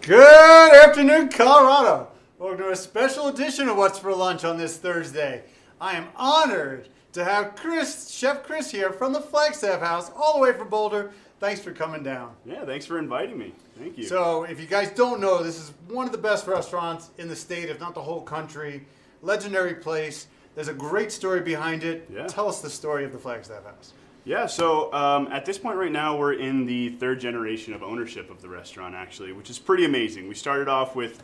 Good afternoon, Colorado. Welcome to a special edition of What's for Lunch on this Thursday. I am honored to have Chef Chris here from the Flagstaff House, all the way from Boulder. Thanks for coming down. Yeah, thanks for inviting me. Thank you. So, if you guys don't know, this is one of the best restaurants in the state, if not the whole country. Legendary place. There's a great story behind it. Yeah. Tell us the story of the Flagstaff House. Yeah, so at this point right now, we're in the third generation of ownership of the restaurant, actually, which is pretty amazing. We started off with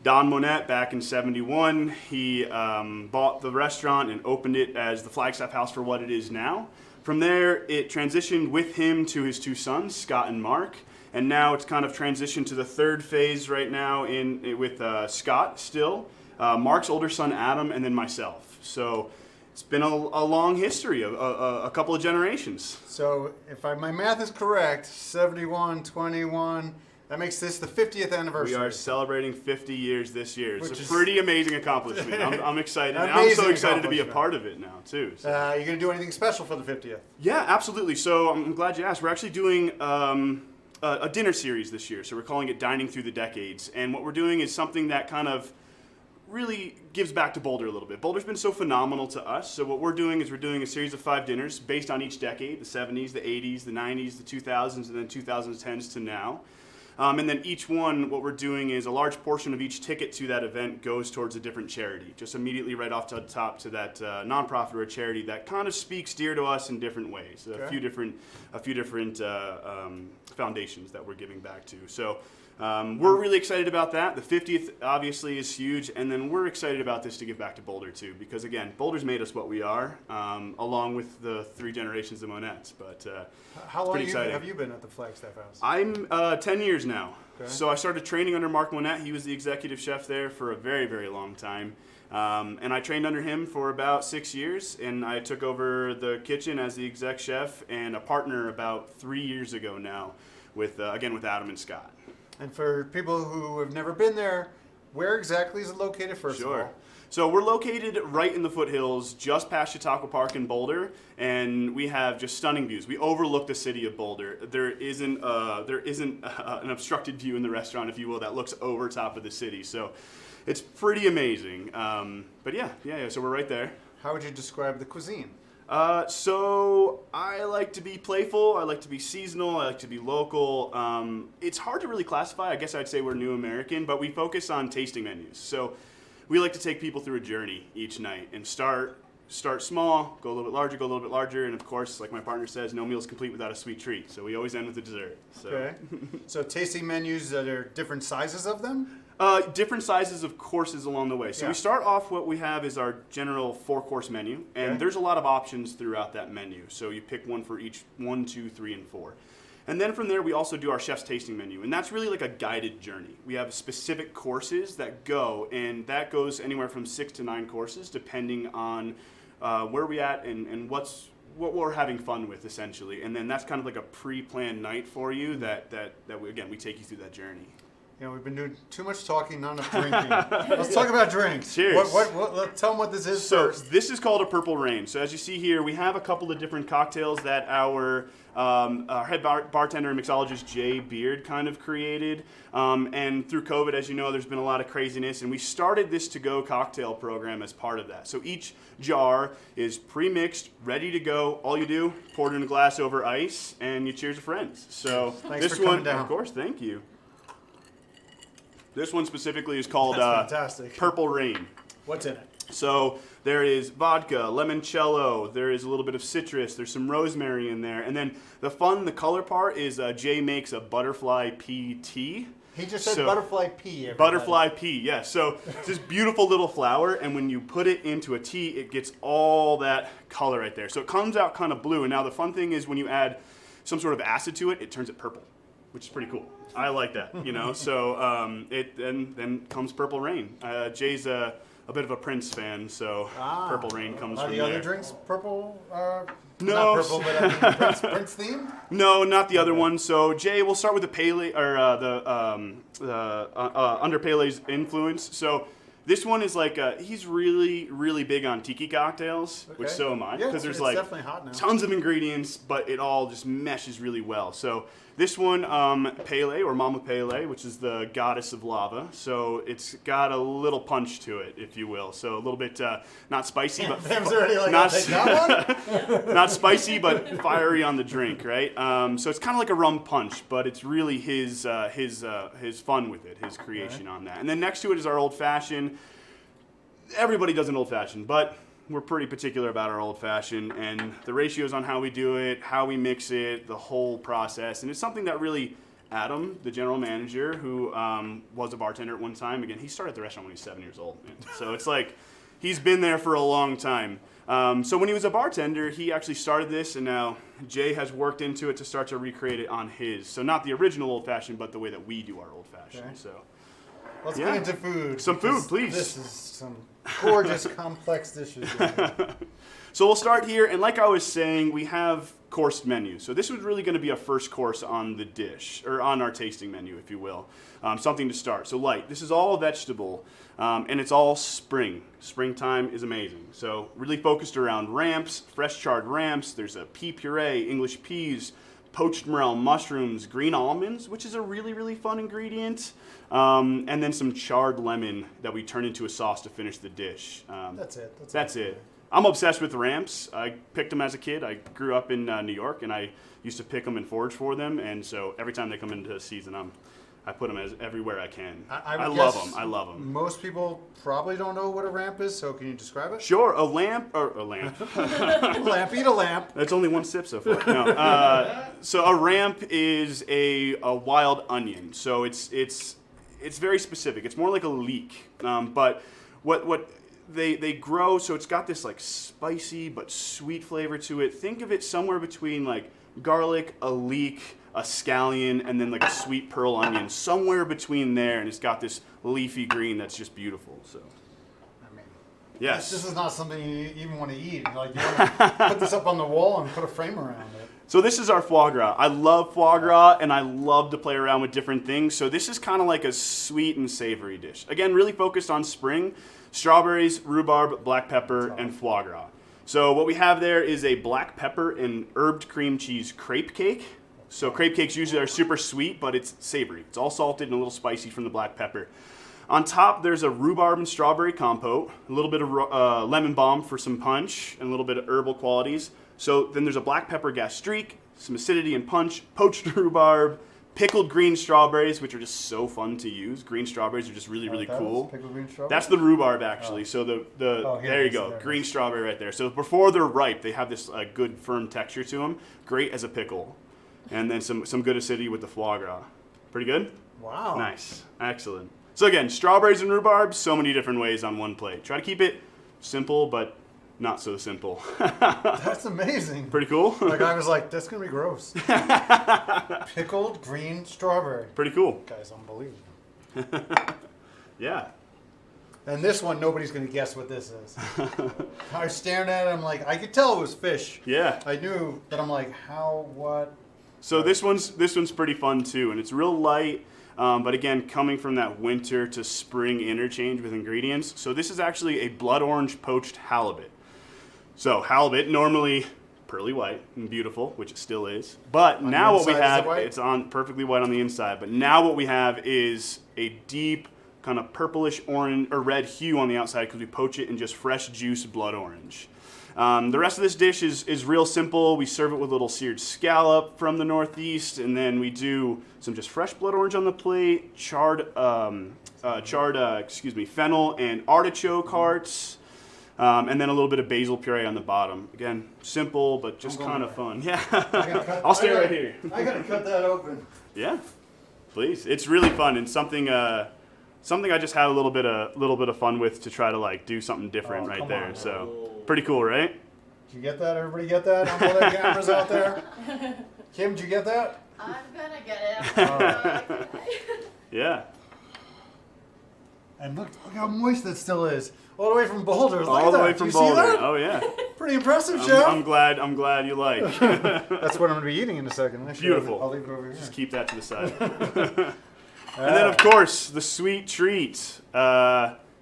Don Monette back in '71. He bought the restaurant and opened it as the Flagstaff House for what it is now. From there, it transitioned with him to his two sons, Scott and Mark. And now it's kind of transitioned to the third phase right now with Scott still, Mark's older son, Adam, and then myself. So it's been a long history, of a couple of generations. So, if my math is correct, 71, 21, that makes this the 50th anniversary. We are celebrating 50 years this year. It's Which a is pretty amazing accomplishment. I'm excited. And I'm Amazing so excited to be a accomplishment. part of it now, too. So. You going to do anything special for the 50th? Yeah, absolutely. So I'm glad you asked. We're actually doing a dinner series this year. So we're calling it Dining Through the Decades. And what we're doing is something that kind of really gives back to Boulder a little bit. Boulder's been so phenomenal to us. So what we're doing is we're doing a series of 5 dinners based on each decade, the 70s, the 80s, the 90s, the 2000s, and then 2010s to now. And then each one, what we're doing is a large portion of each ticket to that event goes towards a different charity. Just immediately right off to the top to that nonprofit or a charity that kind of speaks dear to us in different ways. Okay. A few different foundations that we're giving back to. So we're really excited about that. The 50th obviously is huge, and then we're excited about this to give back to Boulder too, because again, Boulder's made us what we are, along with the 3 generations of Monettes. But How it's long pretty exciting. have you been at the Flagstaff House? I'm 10 years now. Okay. So I started training under Mark Monette. He was the executive chef there for a very, very long time. And I trained under him for about 6 years, and I took over the kitchen as the exec chef and a partner about 3 years ago now with Adam and Scott. And for people who have never been there, where exactly is it located, first of Sure. all? So we're located right in the foothills, just past Chautauqua Park in Boulder, and we have just stunning views. We overlook the city of Boulder. There isn't an obstructed view in the restaurant, if you will, that looks over top of the city. So it's pretty amazing. But yeah. So we're right there. How would you describe the cuisine? So I like to be playful, I like to be seasonal, I like to be local. It's hard to really classify. I guess I'd say we're New American, but we focus on tasting menus. So we like to take people through a journey each night and start small, go a little bit larger, and of course, like my partner says, no meal is complete without a sweet treat. So we always end with a dessert. So. Okay. So tasting menus that are different sizes of them? Different sizes of courses along the way. So Yeah. we start off, what we have is our general 4-course menu, and Okay. there's a lot of options throughout that menu. So you pick one for each 1, 2, 3, and 4. And then from there, we also do our chef's tasting menu, and that's really like a guided journey. We have specific courses that go, and that goes anywhere from 6 to 9 courses, depending on where we're at and what we're having fun with, essentially. And then that's kind of like a pre-planned night for you that we take you through that journey. You know, we've been doing too much talking, not enough drinking. Let's talk about drinks. Cheers. Tell them what this is So first. this is called a Purple Rain. So as you see here, we have a couple of different cocktails that our head bartender and mixologist Jay Beard kind of created. And through COVID, as you know, there's been a lot of craziness, and we started this to-go cocktail program as part of that. So each jar is pre-mixed, ready to go. All you do, pour it in a glass over ice, and you cheers to friends. So Thanks this for coming one, down. of course, thank you. This one specifically is called That's fantastic. Purple Rain. What's in it? So there is vodka, limoncello, there is a little bit of citrus, there's some rosemary in there. And then the color part is Jay makes a butterfly pea tea. He just said So- butterfly pea. Everybody. Butterfly pea, yes. So it's this beautiful little flower, and when you put it into a tea, it gets all that color right there. So it comes out kind of blue. And now the fun thing is when you add some sort of acid to it, it turns it purple, which is pretty cool. I like that, you know. So then comes Purple Rain. Jay's a bit of a Prince fan, so Purple Rain comes Are from the there. other drinks purple? No. Not purple, but I mean Prince themed? No, not the other one. So Jay, we'll start with the Pele or under Pele's influence. So this one is like he's really big on tiki cocktails, which Okay. so am I, Yeah, because there's it's like definitely hot now. tons of ingredients, but it all just meshes really well. So This one, Pele, or Mama Pele, which is the goddess of lava. So it's got a little punch to it, if you will. So a little bit, not spicy, but Pam's already like, not, I'll take that one? not spicy, but fiery on the drink, right? So it's kind of like a rum punch, but it's really his fun with it, his creation on that. And then next to it is our old fashioned. Everybody does an old fashioned, but we're pretty particular about our old fashioned and the ratios on how we do it, how we mix it, the whole process. And it's something that really Adam, the general manager, who was a bartender at one time, again, he started the restaurant when he was 7 years old. Man. So it's like he's been there for a long time. So when he was a bartender, he actually started this, and now Jay has worked into it to start to recreate it on his. So not the original old fashioned, but the way that we do our old fashioned. Okay. So Let's get into food. Some food, please. This is some gorgeous, complex dishes. So we'll start here, and like I was saying, we have coursed menu. So this was really going to be a first course on the dish, or on our tasting menu, if you will. Something to start. So light. This is all vegetable, and it's all spring. Springtime is amazing. So really focused around ramps, fresh charred ramps. There's a pea puree, English peas, poached morel mushrooms, green almonds, which is a really, really fun ingredient. And then some charred lemon that we turn into a sauce to finish the dish. That's it. That's it. I'm obsessed with ramps. I picked them as a kid. I grew up in New York, and I used to pick them and forage for them. And so every time they come into season, I put them everywhere I can. I love them. I love them. Most people probably don't know what a ramp is, so can you describe it? Sure, a lamp. Lamp, eat a lamp. That's only one sip so far. No. So a ramp is a wild onion. So it's very specific. It's more like a leek. But what they grow, so it's got this like spicy but sweet flavor to it. Think of it somewhere between like garlic, a leek, a scallion, and then like a sweet pearl onion, somewhere between there, and it's got this leafy green that's just beautiful. So, I mean, yes, this is not something you even want to eat. Like you want to put this up on the wall and put a frame around it. So this is our foie gras. I love foie gras, and I love to play around with different things. So this is kind of like a sweet and savory dish. Again, really focused on spring, strawberries, rhubarb, black pepper, and foie gras. So what we have there is a black pepper and herbed cream cheese crepe cake. So crepe cakes usually are super sweet, but it's savory. It's all salted and a little spicy from the black pepper. On top, there's a rhubarb and strawberry compote, a little bit of lemon balm for some punch, and a little bit of herbal qualities. So then there's a black pepper gastrique, some acidity and punch, poached rhubarb, pickled green strawberries, which are just so fun to use. Green strawberries are just really, really cool. Pickled green strawberries? That's the rhubarb, actually. So there you go, there. Green strawberry right there. So before they're ripe, they have this good, firm texture to them. Great as a pickle. And then some good acidity with the foie gras. Pretty good? Wow. Nice. Excellent. So again, strawberries and rhubarb, so many different ways on one plate. Try to keep it simple, but not so simple. That's amazing. Pretty cool? Like I was like, that's going to be gross. Pickled green strawberry. Pretty cool. Guy's unbelievable. Yeah. And this one, nobody's going to guess what this is. I was staring at it, I'm like, I could tell it was fish. Yeah. I knew, but I'm like, how, what? So this one's pretty fun too, and it's real light, but again, coming from that winter to spring interchange with ingredients. So this is actually a blood orange poached halibut. So halibut, normally pearly white and beautiful, which it still is. But now what we have, it's on perfectly white on the inside. But now what we have is a deep kind of purplish orange or red hue on the outside because we poach it in just fresh juice blood orange. The rest of this dish is real simple. We serve it with a little seared scallop from the Northeast, and then we do some just fresh blood orange on the plate, charred fennel and artichoke hearts, and then a little bit of basil puree on the bottom. Again, simple, but just kind of fun. Yeah, I'll stay right here. I gotta cut that open. Yeah, please. It's really fun and something I just had a little bit of fun with to try to like do something different right there. On. So pretty cool, right? Did you get that? Everybody get that? On all the cameras out there. Kim, did you get that? I'm gonna get it. Yeah. And look how moist that still is. All the way from Boulder. All the way from Boulder. Oh yeah. Pretty impressive, Chef. I'm glad you like. That's what I'm gonna be eating in a second. Actually, beautiful. I'll leave it over here. Just keep that to the side. And then of course the sweet treat.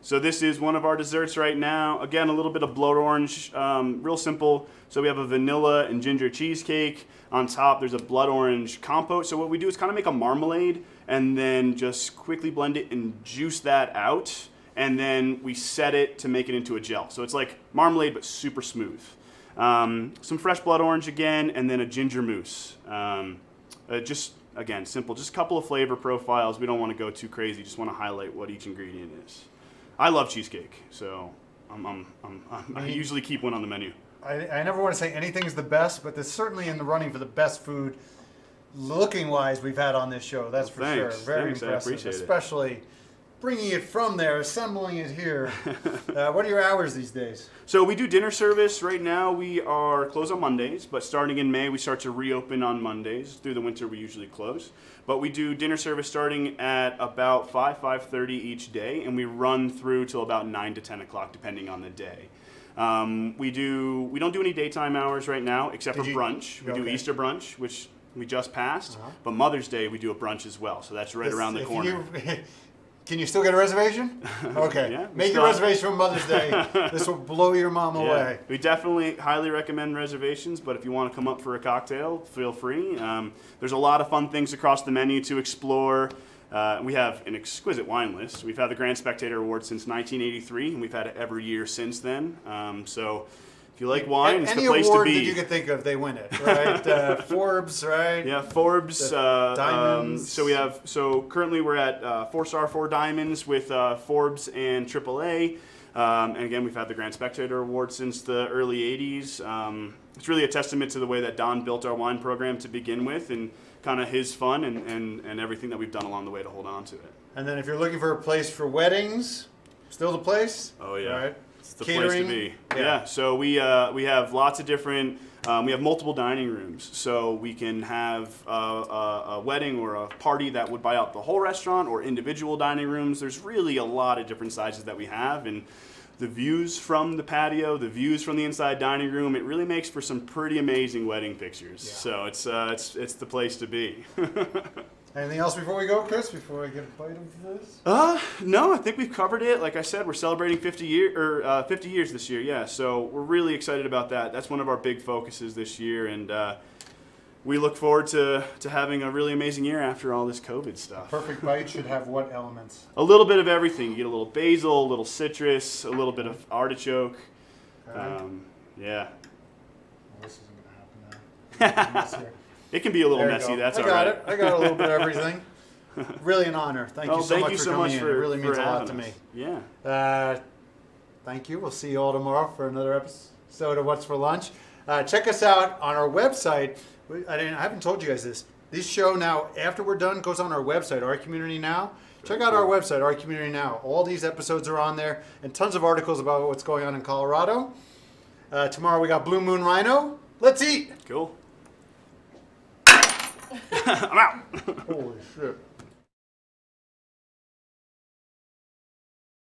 So this is one of our desserts right now. Again, a little bit of blood orange, real simple. So we have a vanilla and ginger cheesecake. On top, there's a blood orange compote. So what we do is kind of make a marmalade and then just quickly blend it and juice that out. And then we set it to make it into a gel. So it's like marmalade, but super smooth. Some fresh blood orange again, and then a ginger mousse. Just, again, simple. Just a couple of flavor profiles. We don't want to go too crazy. Just want to highlight what each ingredient is. I love cheesecake, so I usually keep one on the menu. I never want to say anything's the best, but there's certainly in the running for the best food, looking-wise, we've had on this show. That's for sure. Very impressive, I appreciate especially bringing it from there, assembling it here. What are your hours these days? So we do dinner service. Right now we are closed on Mondays, but starting in May we start to reopen on Mondays. Through the winter we usually close. But we do dinner service starting at about 5:30 each day, and we run through till about 9 to 10 o'clock depending on the day. We don't do any daytime hours right now except for brunch. We do Easter brunch, which we just passed, but Mother's Day we do a brunch as well, so that's right around the corner. Can you still get a reservation? Okay. Yeah, Make your reservation for Mother's Day. This will blow your mom away. We definitely highly recommend reservations, but if you want to come up for a cocktail, feel free. There's a lot of fun things across the menu to explore. We have an exquisite wine list. We've had the Grand Spectator Award since 1983, and we've had it every year since then. So if you like wine, it's the place to be. Any award that you can think of, they win it, right? Forbes, right? Yeah, Forbes. Diamonds. So currently we're at 4-star 4 diamonds with Forbes and AAA. And again, we've had the Grand Spectator Award since the early 80s. It's really a testament to the way that Don built our wine program to begin with, and kind of his fun and everything that we've done along the way to hold on to it. And then if you're looking for a place for weddings, still the place? Oh, yeah. Right. It's the place to be. Yeah. So we have lots of different, we have multiple dining rooms. So we can have a wedding or a party that would buy out the whole restaurant, or individual dining rooms. There's really a lot of different sizes that we have. And the views from the patio, the views from the inside dining room, it really makes for some pretty amazing wedding pictures. Yeah. So it's the place to be. Anything else before we go, Chris? Before I get a bite of this? No, I think we've covered it. Like I said, we're celebrating 50 years this year. Yeah, so we're really excited about that. That's one of our big focuses this year, and we look forward to having a really amazing year after all this COVID stuff. Perfect bite should have what elements? A little bit of everything. You get a little basil, a little citrus, a little bit of artichoke. Okay. Yeah. Well, this isn't going to happen now. It can be a little messy. That's all right. I got a little bit of everything. Really an honor. Thank you so much for coming in. It really means a lot to me. Yeah. Thank you. We'll see you all tomorrow for another episode of What's for Lunch. Check us out on our website. I haven't told you guys this. This show now, after we're done, goes on our website, Our Community Now. Check out our website, Our Community Now. All these episodes are on there, and tons of articles about what's going on in Colorado. Tomorrow we got Blue Moon Rhino. Let's eat. Cool. I'm out. Holy shit.